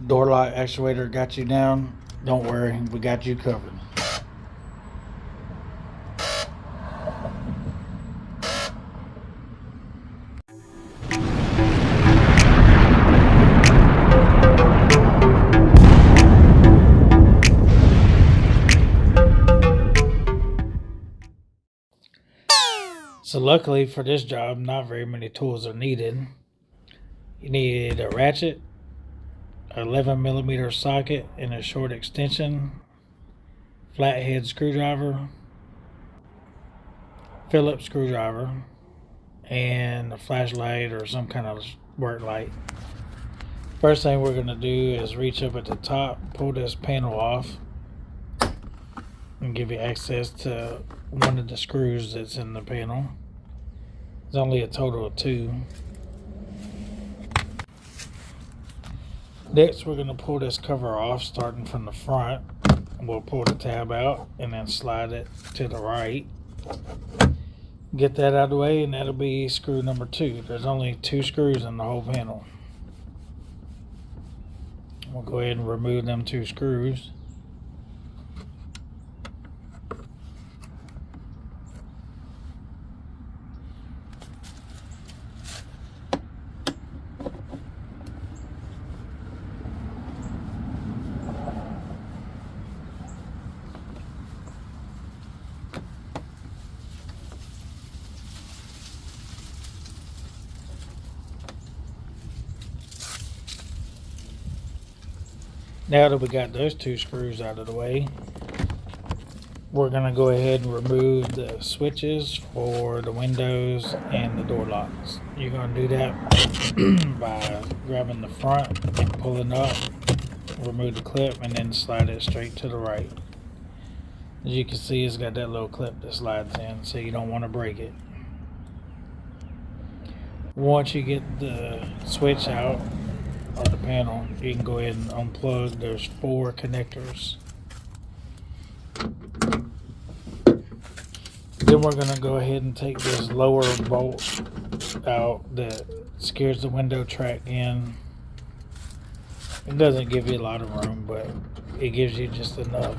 Door lock actuator got you down? Don't worry, we got you covered. So luckily for this job, not very many tools are needed. You need a ratchet, 11mm socket and a short extension, flathead screwdriver, Phillips screwdriver, and a flashlight or some kind of work light. First thing we're going to do is reach up at the top, pull this panel off, and give you access to one of the screws that's in the panel. There's only a total of 2. Next, we're going to pull this cover off starting from the front. We'll pull the tab out and then slide it to the right. Get that out of the way, and that'll be screw number 2. There's only 2 screws in the whole panel. We'll go ahead and remove them 2 screws. Now that we got those 2 screws out of the way, we're going to go ahead and remove the switches for the windows and the door locks. You're going to do that by grabbing the front and pulling up, remove the clip, and then slide it straight to the right. As you can see, it's got that little clip that slides in, so you don't want to break it. Once you get the switch out, or the panel, you can go ahead and unplug. There's 4 connectors. Then we're going to go ahead and take this lower bolt out that screws the window track in. It doesn't give you a lot of room, but it gives you just enough.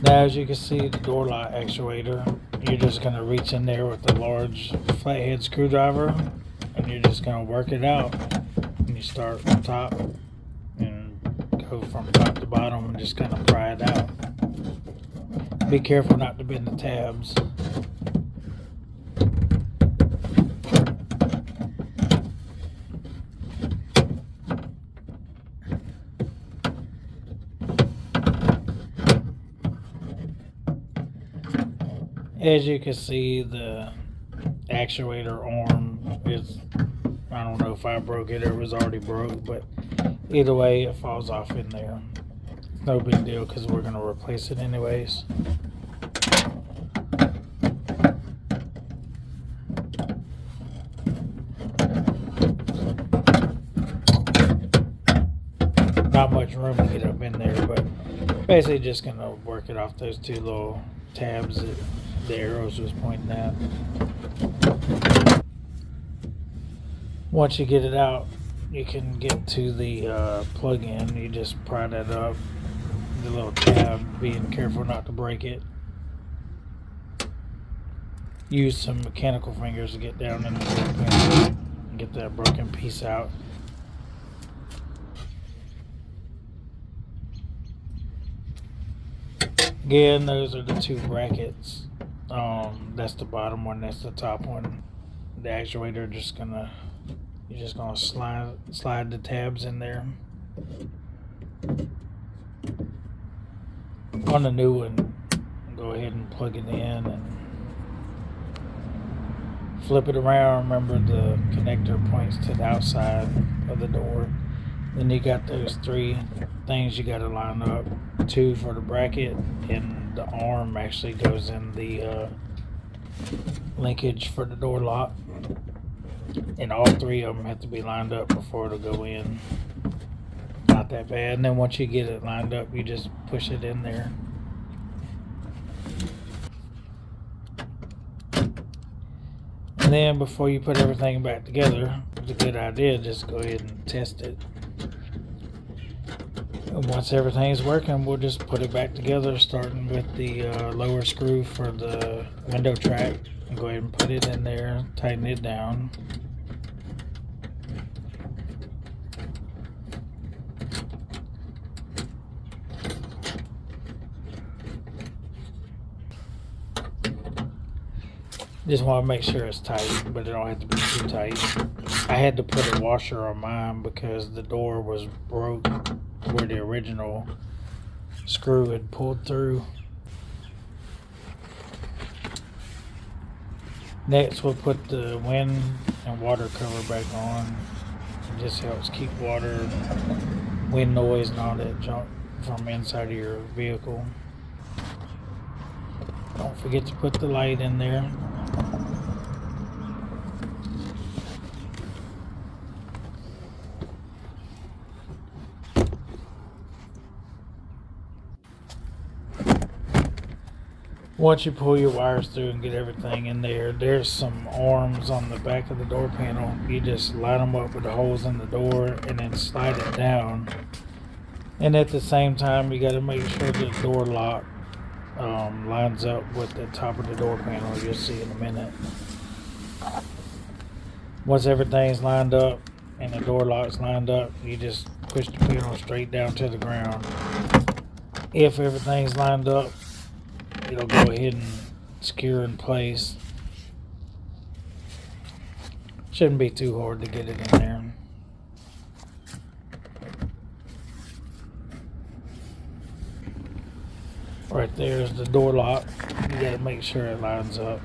Now, as you can see, the door lock actuator, you're just going to reach in there with the large flathead screwdriver, and you're just going to work it out. And you start from top and go from top to bottom and just kind of pry it out. Be careful not to bend the tabs. As you can see, the actuator arm is, I don't know if I broke it or it was already broke, but either way, it falls off in there. No big deal because we're going to replace it anyways. Not much room to get up in there, but basically just going to work it off those 2 little tabs that the arrows was pointing at. Once you get it out, you can get to the plug-in. You just pry that up, the little tab, being careful not to break it. Use some mechanical fingers to get down in the pin and get that broken piece out. Again, those are the 2 brackets. That's the bottom one, that's the top one. The actuator you're just gonna slide the tabs in there. On the new one, go ahead and plug it in and flip it around. Remember, the connector points to the outside of the door. Then you got those 3 things you got to line up. 2 for the bracket, and the arm actually goes in the linkage for the door lock. And all 3 of them have to be lined up before it'll go in. Not that bad. And then once you get it lined up, you just push it in there. then before you put everything back together, it's a good idea just go ahead and test it. And once everything's working, we'll just put it back together, starting with the lower screw for the window track. Go ahead and put it in there, tighten it down. Just want to make sure it's tight, but it don't have to be too tight. I had to put a washer on mine because the door was broke where the original screw had pulled through. Next, we'll put the wind and water cover back on. It just helps keep water, wind noise, and all that junk from inside of your vehicle. Don't forget to put the light in there. Once you pull your wires through and get everything in there, there's some arms on the back of the door panel. You just line them up with the holes in the door and then slide it down. And at the same time, you got to make sure the door lock lines up with the top of the door panel. You'll see in a minute. Once everything's lined up and the door lock's lined up, you just push the panel straight down to the ground. If everything's lined up, it'll go ahead and secure in place. Shouldn't be too hard to get it in there. Right there's the door lock. You gotta make sure it lines up.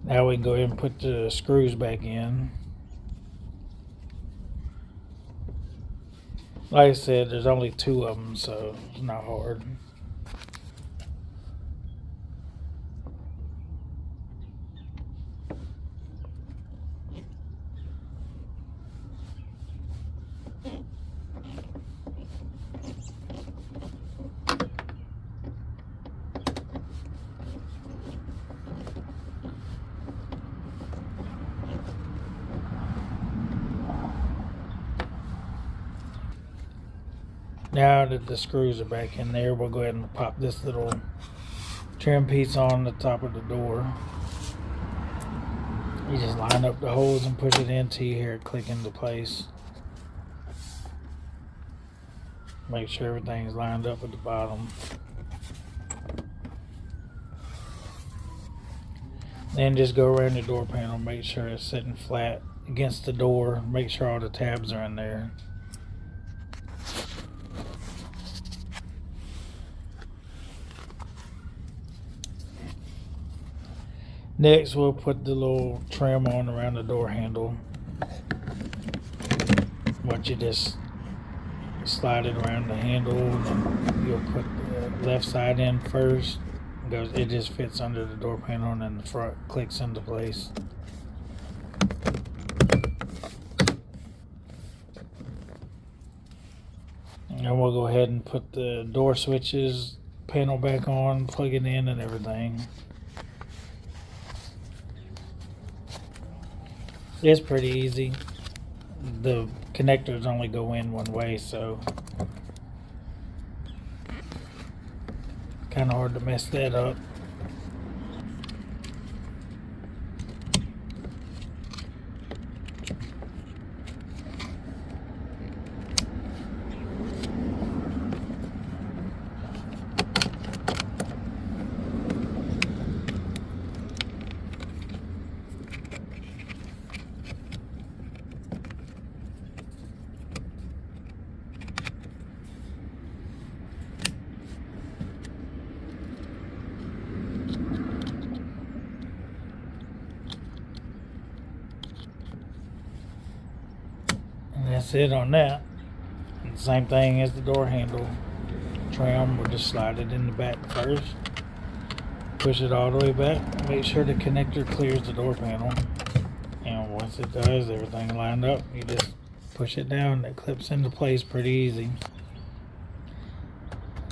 Now we can go ahead and put the screws back in. Like I said, there's only 2 of them, so it's not hard. Now that the screws are back in there, we'll go ahead and pop this little trim piece on the top of the door. You just line up the holes and push it in till you hear it click into place. Make sure everything's lined up at the bottom. Then just go around the door panel, make sure it's sitting flat against the door. Make sure all the tabs are in there. Next, we'll put the little trim on around the door handle. Once you just slide it around the handle, and you'll put the left side in first. It just fits under the door panel, and then the front clicks into place. And we'll go ahead and put the door switches panel back on, plug it in, and everything. It's pretty easy. The connectors only go in one way, so kind of hard to mess that up. That's it on that. And the same thing as the door handle trim. We'll just slide it in the back first, push it all the way back, make sure the connector clears the door panel, and once it does, everything lined up, you just push it down. It clips into place pretty easy.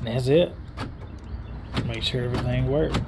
And that's it. Make sure everything works.